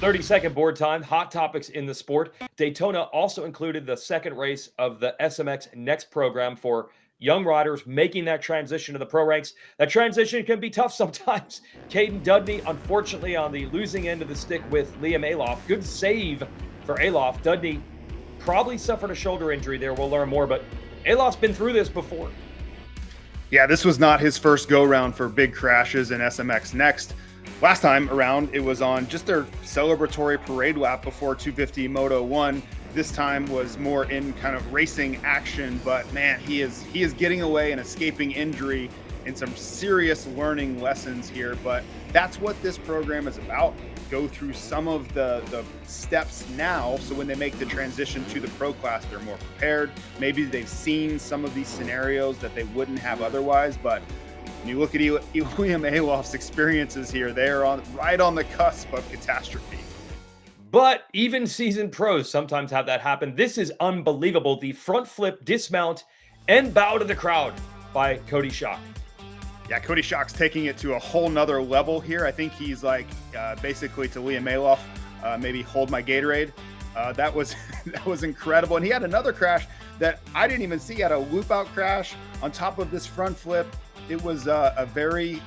30-second board time, hot topics in the sport. Daytona also included the second race of the SMX Next program for young riders making that transition to the pro ranks. That transition can be tough sometimes. Caden Dudney, unfortunately, on the losing end of the stick with Liam Aloff. Good save for Aloff. Dudney probably suffered a shoulder injury there. We'll learn more, but Aloff's been through this before. Yeah, this was not his first go-round for big crashes in SMX Next. Last time around, it was on just their celebratory parade lap before 250 Moto 1. This time was more in kind of racing action, but man, he is getting away and escaping injury and some serious learning lessons here. But that's what this program is about. Go through some of the steps now, so when they make the transition to the pro class, they're more prepared. Maybe they've seen some of these scenarios that they wouldn't have otherwise, but when you look at William Aloff's experiences here, they are right on the cusp of catastrophe. But even seasoned pros sometimes have that happen. This is unbelievable. The front flip, dismount, and bow to the crowd by Coty Schock. Yeah, Coty Schock's taking it to a whole nother level here. I think he's like basically to Liam Aloff, maybe hold my Gatorade. That was incredible. And he had another crash that I didn't even see. He had a loop out crash on top of this front flip. It was a very,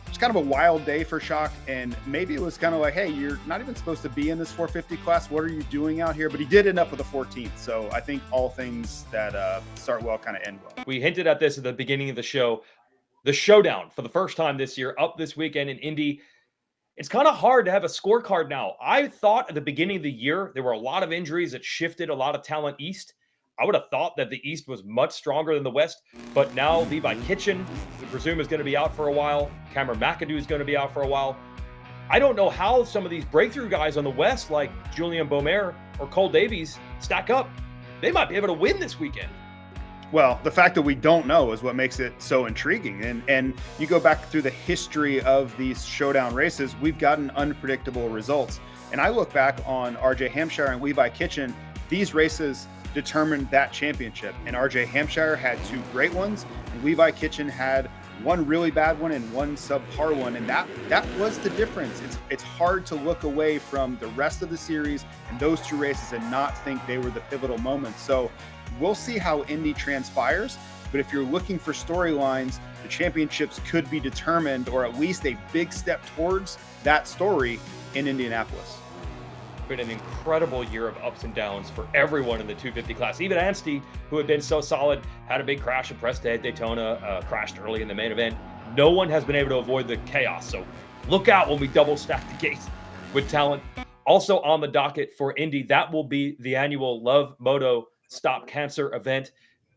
it's kind of a wild day for Schock, and maybe it was kind of like, hey, you're not even supposed to be in this 450 class. What are you doing out here? But he did end up with a 14th. So I think all things that start well kind of end well. We hinted at this at the beginning of the show. The Showdown for the first time this year, up this weekend in Indy. It's kind of hard to have a scorecard now. I thought at the beginning of the year, there were a lot of injuries that shifted a lot of talent east. I would have thought that the East was much stronger than the West, but now Levi Kitchen, we presume, is going to be out for a while. Cameron McAdoo is going to be out for a while. I don't know how some of these breakthrough guys on the West, like Julian Beaumer or Cole Davies, stack up. They might be able to win this weekend. Well, the fact that we don't know is what makes it so intriguing. And you go back through the history of these Showdown races, we've gotten unpredictable results. And I look back on RJ Hampshire and Levi Kitchen, these races determined that championship. And RJ Hampshire had two great ones, and Levi Kitchen had one really bad one and one subpar one. And that was the difference. It's hard to look away from the rest of the series and those two races and not think they were the pivotal moments. So we'll see how Indy transpires. But if you're looking for storylines, the championships could be determined, or at least a big step towards that story in Indianapolis. Been an incredible year of ups and downs for everyone in the 250 class. Even Anstey, who had been so solid, had a big crash at press day at Daytona, crashed early in the main event. No one has been able to avoid the chaos. So look out when we double stack the gates with talent. Also on the docket for Indy, that will be the annual Love Moto Stop Cancer event,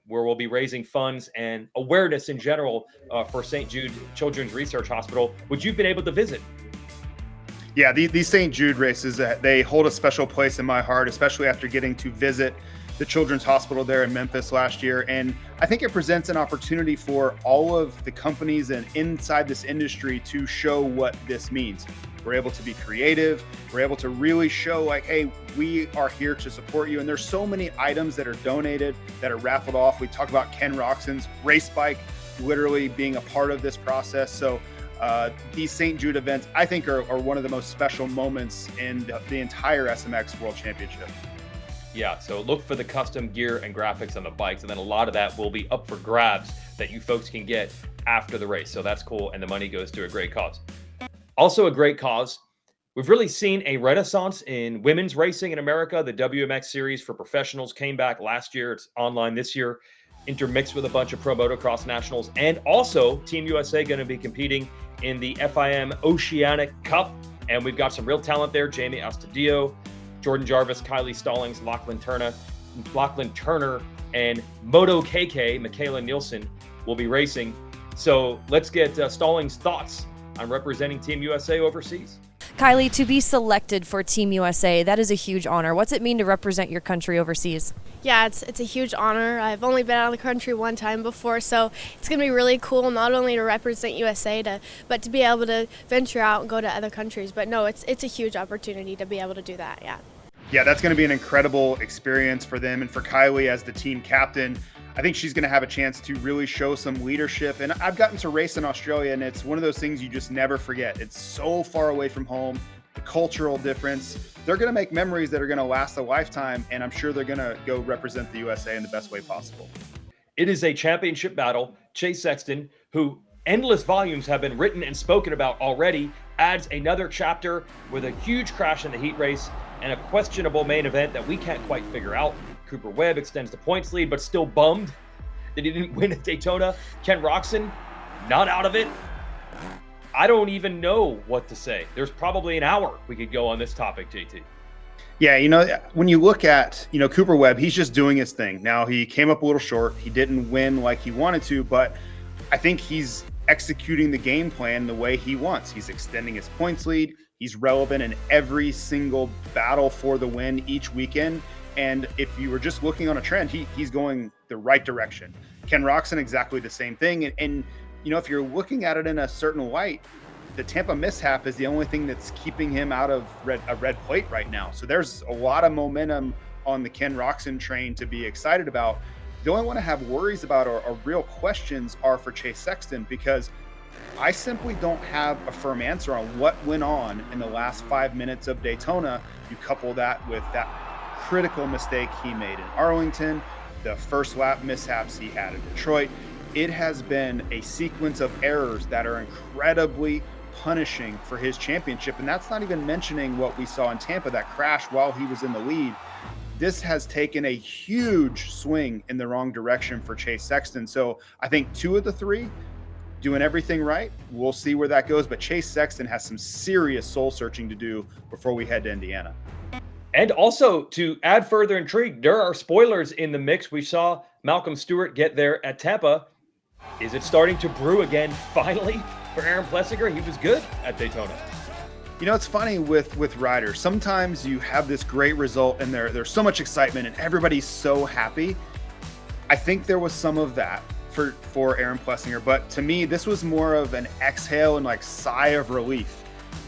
where we'll be raising funds and awareness in general for St. Jude Children's Research Hospital, which you've been able to visit. Yeah, these St. Jude races, they hold a special place in my heart, especially after getting to visit the Children's Hospital there in Memphis last year. And I think it presents an opportunity for all of the companies and inside this industry to show what this means. We're able to be creative. We're able to really show like, hey, we are here to support you. And there's so many items that are donated, that are raffled off. We talk about Ken Roxon's race bike literally being a part of this process. So these St. Jude events, I think, are one of the most special moments in the entire SMX World Championship. Yeah, so look for the custom gear and graphics on the bikes, and then a lot of that will be up for grabs that you folks can get after the race. So that's cool, and the money goes to a great cause. Also a great cause, we've really seen a renaissance in women's racing in America. The WMX series for professionals came back last year. It's online this year, intermixed with a bunch of pro motocross nationals, and also Team USA going to be competing in the FIM Oceanic Cup. And we've got some real talent there. Jamie Astudillo, Jordan Jarvis, Kylie Stallings, Lachlan Turner, and Moto KK, Michaela Nielsen, will be racing. So let's get Stallings' thoughts on representing Team USA overseas. Kylie, to be selected for Team USA, that is a huge honor. What's it mean to represent your country overseas? Yeah, it's a huge honor. I've only been out of the country one time before, so it's going to be really cool not only to represent USA, but to be able to venture out and go to other countries. But no, it's a huge opportunity to be able to do that, yeah. Yeah, that's going to be an incredible experience for them. And for Kylie as the team captain, I think she's going to have a chance to really show some leadership. And I've gotten to race in Australia, and it's one of those things you just never forget. It's so far away from home. the cultural difference. They're going to make memories that are going to last a lifetime, and I'm sure they're going to go represent the USA in the best way possible. It is a championship battle. Chase Sexton, who endless volumes have been written and spoken about already, adds another chapter with a huge crash in the heat race and a questionable main event that we can't quite figure out. Cooper Webb extends the points lead, but still bummed that he didn't win at Daytona. Ken Roczen, not out of it. I don't even know what to say. There's probably an hour we could go on this topic, JT. Yeah, when you look at, Cooper Webb, he's just doing his thing. Now, he came up a little short. He didn't win like he wanted to, but I think he's executing the game plan the way he wants. He's extending his points lead. He's relevant in every single battle for the win each weekend. And if you were just looking on a trend, he's going the right direction. Ken Roczen, exactly the same thing. And if you're looking at it in a certain light, the Tampa mishap is the only thing that's keeping him out of a red plate right now. So there's a lot of momentum on the Ken Roczen train to be excited about. The only one I have worries about or real questions are for Chase Sexton, because I simply don't have a firm answer on what went on in the last 5 minutes of Daytona. You couple that with that critical mistake he made in Arlington, the first lap mishaps he had in Detroit. It has been a sequence of errors that are incredibly punishing for his championship. And that's not even mentioning what we saw in Tampa, that crash while he was in the lead. This has taken a huge swing in the wrong direction for Chase Sexton. So I think 2 of the 3 doing everything right. We'll see where that goes. But Chase Sexton has some serious soul searching to do before we head to Indiana. And also, to add further intrigue, there are spoilers in the mix. We saw Malcolm Stewart get there at Tampa. Is it starting to brew again, finally, for Aaron Plessinger? He was good at Daytona. It's funny with riders. Sometimes you have this great result and there's so much excitement and everybody's so happy. I think there was some of that for Aaron Plessinger, but to me, this was more of an exhale and sigh of relief.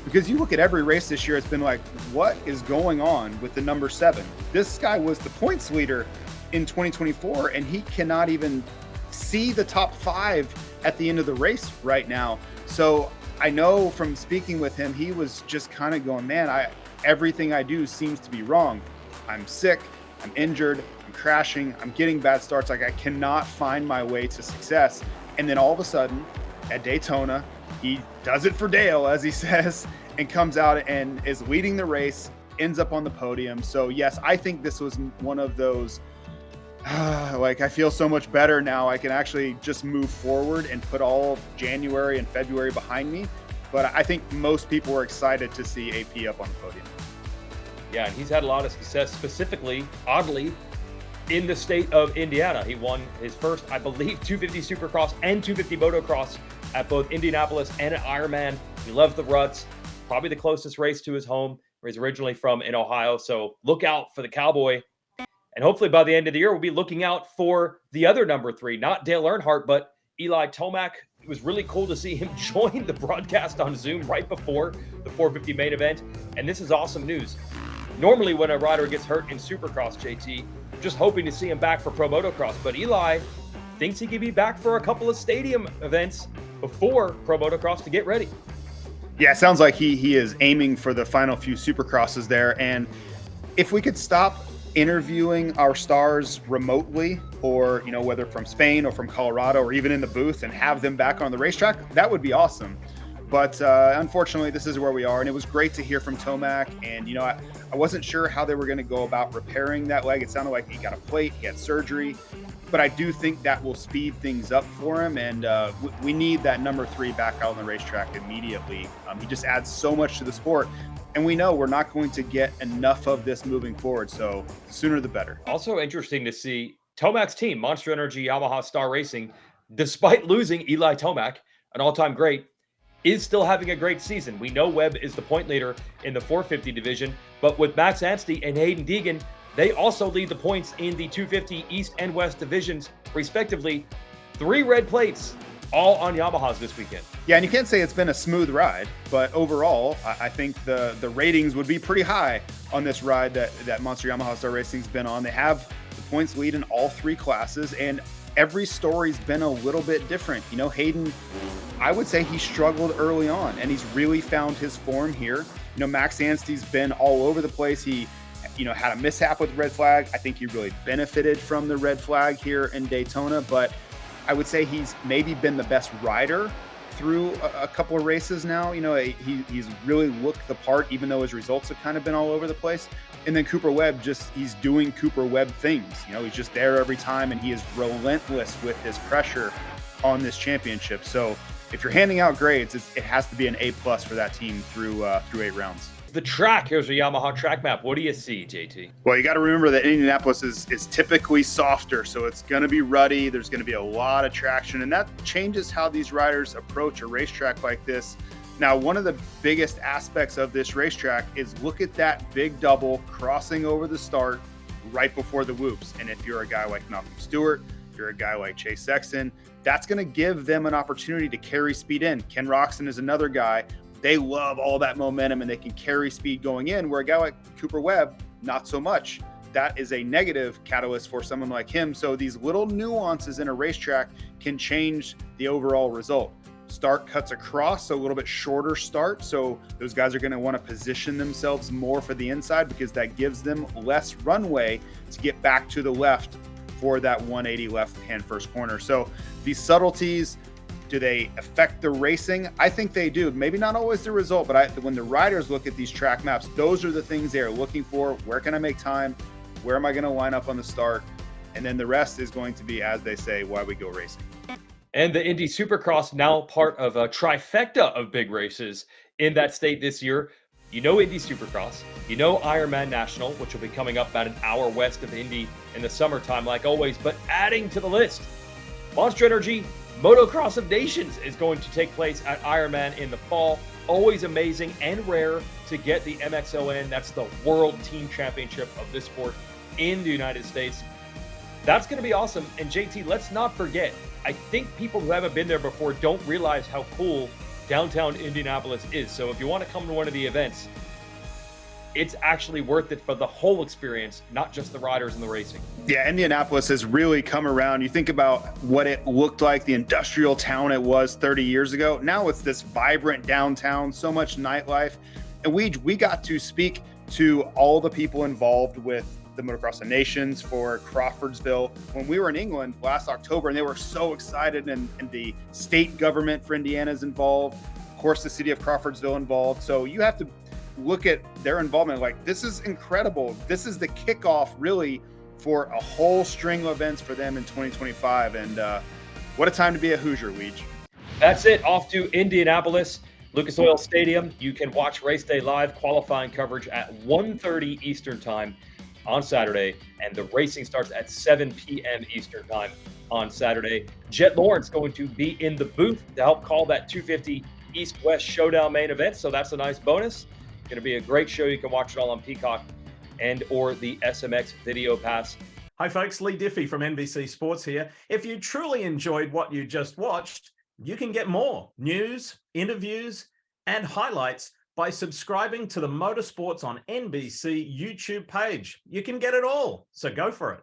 Because you look at every race this year, it's been what is going on with the number 7? This guy was the points leader in 2024, and he cannot even see the top 5 at the end of the race right now. So I know from speaking with him, he was just kind of going, man, everything I do seems to be wrong. I'm sick, I'm injured, I'm crashing, I'm getting bad starts. I cannot find my way to success. And then all of a sudden at Daytona, he does it for Dale, as he says, and comes out and is leading the race, ends up on the podium. So yes, I think this was one of those, I feel so much better now. I can actually just move forward and put all of January and February behind me. But I think most people were excited to see AP up on the podium. Yeah, and he's had a lot of success, specifically, oddly, in the state of Indiana. He won his first, I believe, 250 Supercross and 250 Motocross at both Indianapolis and at Ironman. He loves the ruts, probably the closest race to his home, where he's originally from in Ohio. So look out for the Cowboy. And hopefully by the end of the year, we'll be looking out for the other number 3, not Dale Earnhardt, but Eli Tomac. It was really cool to see him join the broadcast on Zoom right before the 450 main event. And this is awesome news. Normally when a rider gets hurt in Supercross, JT, just hoping to see him back for Pro Motocross. But Eli thinks he could be back for a couple of stadium events before Pro Motocross to get ready. Yeah, it sounds like he is aiming for the final few Supercrosses there. And if we could stop interviewing our stars remotely, or whether from Spain or from Colorado or even in the booth, and have them back on the racetrack, that would be awesome. But unfortunately, this is where we are, and it was great to hear from Tomac. And I wasn't sure how they were going to go about repairing that leg. It sounded like he got a plate, he had surgery, but I do think that will speed things up for him. And we need that number 3 back out on the racetrack immediately. He just adds so much to the sport. And we know we're not going to get enough of this moving forward. So the sooner the better. Also interesting to see Tomac's team, Monster Energy Yamaha Star Racing, despite losing Eli Tomac, an all-time great, is still having a great season. We know Webb is the point leader in the 450 division, but with Max Anstey and Hayden Deegan, they also lead the points in the 250 East and West divisions, respectively. 3 red plates, all on Yamahas this weekend. Yeah, and you can't say it's been a smooth ride, but overall, I think the ratings would be pretty high on this ride that Monster Yamaha Star Racing's been on. They have the points lead in all 3 classes, and every story's been a little bit different. Hayden, I would say he struggled early on, and he's really found his form here. Max Anstey's been all over the place. He, had a mishap with red flag. I think he really benefited from the red flag here in Daytona, but I would say he's maybe been the best rider through a couple of races now. He's really looked the part, even though his results have kind of been all over the place. And then Cooper Webb, he's doing Cooper Webb things. He's just there every time, and he is relentless with his pressure on this championship. So if you're handing out grades, it has to be an A+ for that team through 8 rounds. The track, here's a Yamaha track map. What do you see, JT? Well, you got to remember that Indianapolis is typically softer, so it's going to be ruddy. There's going to be a lot of traction, and that changes how these riders approach a racetrack like this. Now, one of the biggest aspects of this racetrack is look at that big double crossing over the start right before the whoops. And if you're a guy like Malcolm Stewart, if you're a guy like Chase Sexton, that's going to give them an opportunity to carry speed in. Ken Roczen is another guy. They love all that momentum and they can carry speed going in, where a guy like Cooper Webb, not so much. That is a negative catalyst for someone like him. So these little nuances in a racetrack can change the overall result. Start cuts across, so a little bit shorter start. So those guys are going to want to position themselves more for the inside because that gives them less runway to get back to the left for that 180 left-hand first corner. So these subtleties, do they affect the racing? I think they do. Maybe not always the result, but when the riders look at these track maps, those are the things they are looking for. Where can I make time? Where am I going to line up on the start? And then the rest is going to be, as they say, why we go racing. And the Indy Supercross, now part of a trifecta of big races in that state this year. Indy Supercross, Ironman National, which will be coming up about an hour west of Indy in the summertime, like always. But adding to the list, Monster Energy Motocross of Nations is going to take place at Ironman in the fall. Always amazing and rare to get the MXON. That's the World Team Championship of this sport in the United States. That's going to be awesome. And JT, let's not forget, I think people who haven't been there before don't realize how cool downtown Indianapolis is. So if you want to come to one of the events, it's actually worth it for the whole experience, not just the riders and the racing. Yeah, Indianapolis has really come around. You think about what it looked like, the industrial town it was 30 years ago. Now it's this vibrant downtown, so much nightlife. And we got to speak to all the people involved with the Motocross of Nations for Crawfordsville when we were in England last October, and they were so excited, and the state government for Indiana is involved. Of course, the city of Crawfordsville involved. So you have to look at their involvement like, this is incredible. This is the kickoff really for a whole string of events for them in 2025. And what a time to be a Hoosier, Weege. That's it. Off to Indianapolis, Lucas Oil Stadium. You can watch race day live, qualifying coverage at 1:30 Eastern time on Saturday. And the racing starts at 7 p.m. Eastern time on Saturday. Jet Lawrence going to be in the booth to help call that 250 East-West Showdown main event. So that's a nice bonus. Going to be a great show. You can watch it all on Peacock and or the SMX Video Pass. Hi folks, Lee Diffie from NBC Sports here. If you truly enjoyed what you just watched, you can get more news, interviews, and highlights by subscribing to the Motorsports on NBC YouTube page. You can get it all, so go for it.